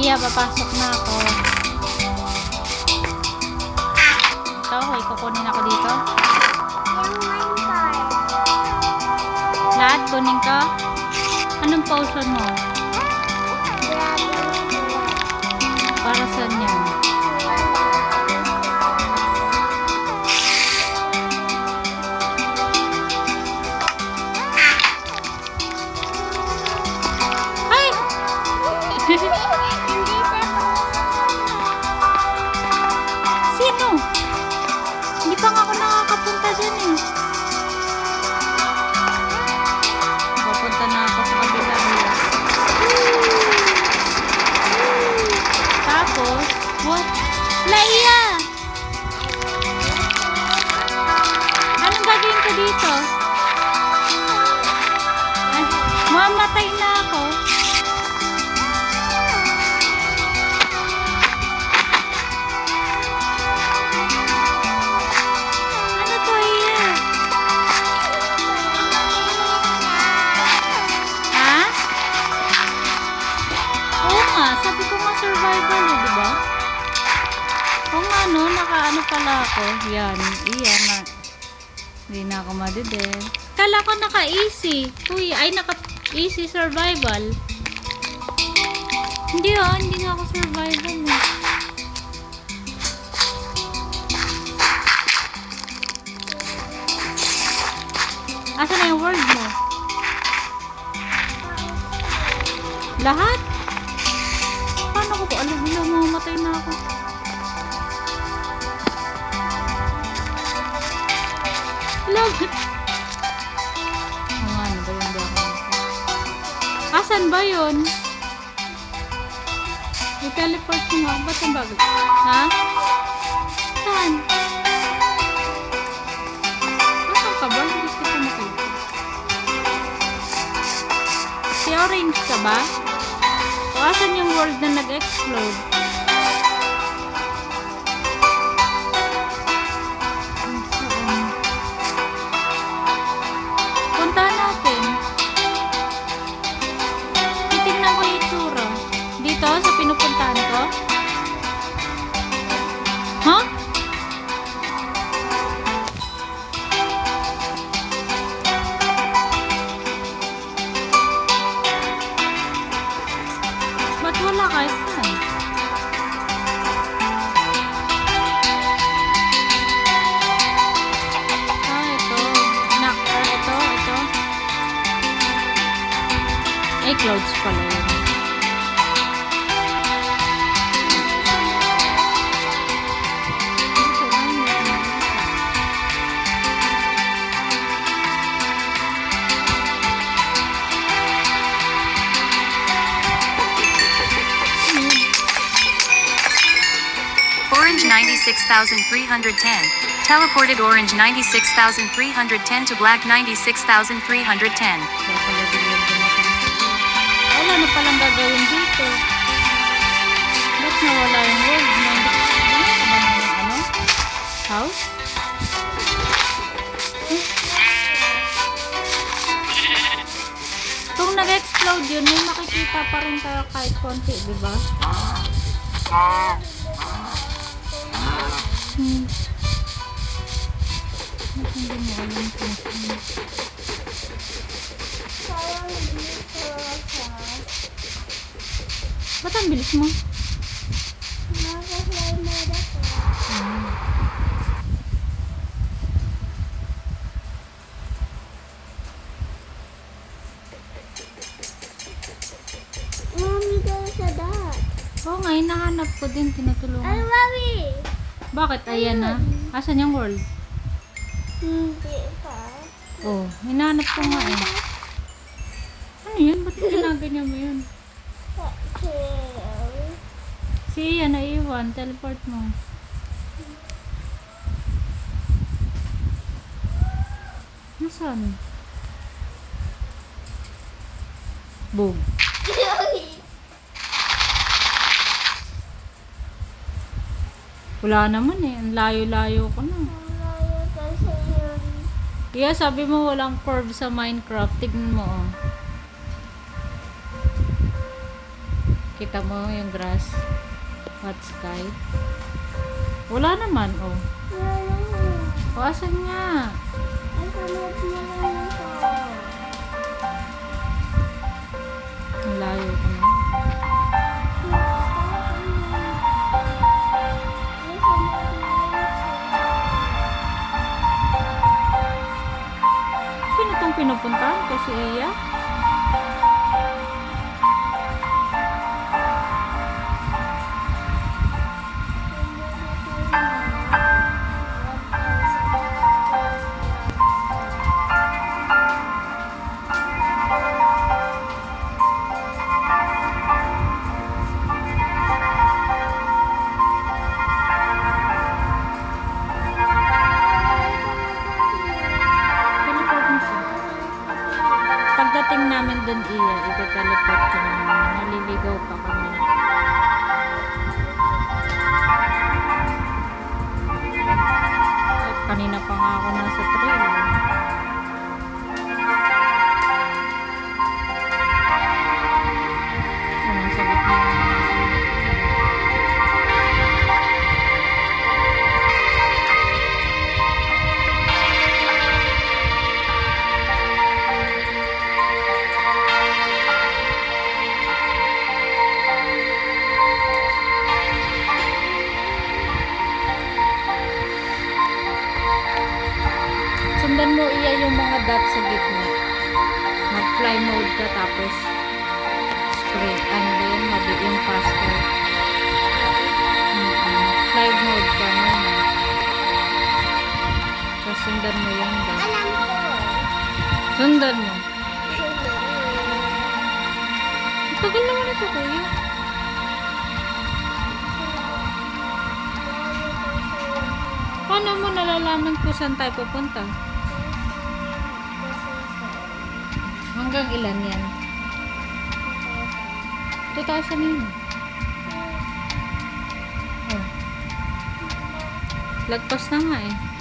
Iya, papasok na ako. Ito, okay, kukunin ako dito. Lahat, kunin ko. Anong potion mo? Para saan yan? Ay! Sino? Hindi pa nga ako nakakapunta dyan eh. Papunta na ako sa kabila. Tapos, what? Laia! Anong gagawin ko dito? Ay, mamatay na ako. Ano to, Iya? Ha? Oo nga, sabi ko nga survival eh, diba? Oo nga no, nakaano pala ako. Yan, Iya na. Hindi na ako madidin. Kala ko naka-easy. Uy, ay naka-easy survival. Hindi oh, hindi nga ako survival eh. Asa na yung world mo? Lahat? Paano ko po alam nila mamamatay na ako? Lahat? Ano ba yun? Asan ba yun? I-teleport mo nga. Ba't yung bago? Ha? Saan? Asan ka ba? Hindi ko makita. Si orange ka ba? O asan yung world na nag-explode? Puntahan natin. Titignan ko yung itsura. Dito, sa pinupuntahan ko? Huh? Ba't wala kahit saan? Ah, ito. Ito. Ay, clouds pala yun. Orange 96,310. Teleported orange 96,310 to black 96,310. Wala na palang gagawin dito. Ba't nawala yung world na? Ano ka ba na yung ano? House? Kung nag-explode yun, may makikita pa rin tayo kahit konti, di ba? Hindi mo alam kung saan. Ba't ang bilis mo? Mami, go sa that. Oo nga, hinahanap ko din, tinutulungan. Ay, Mami! Bakit? Ayan na. Asan yung world? Hindi pa. Oh, hinahanap ko nga eh. Ano yun? Ba't ginaganyan mo yun? Okay. Si Ian, naiwan. Teleport mo. Nasaan? Boom. Wala naman eh. Ang layo-layo ko na. Malayo kasi yun. Kaya sabi mo walang curve sa Minecraft. Tignan mo oh. Kita mo yung grass. What sky? Wala naman, oh. O, asan nga? Ay, sunod mo lang ito. Ang layo ko na. Sino itong pinupuntahan ko? Si Iya? Teleport mo siya. Pagdating namin dun, Iya, ito-teleport ka namin. Naliligaw pa kami. At kanina pa nga ako nasa trail. Ano, sa gitna ng sundan mo, Iya, yung mga dots sa gitna. Mag-fly mode ka tapos sprint and then mag-in faster. Fly mode ka muna. Tapos sundan mo yung dot. Alam ko. Sundan mo. Tagal naman ito, kuya. Paano mo nalalaman kung saan tayo pupunta? Hanggang ilan yan? 2,000 yun. Oh. Lagpas na nga eh.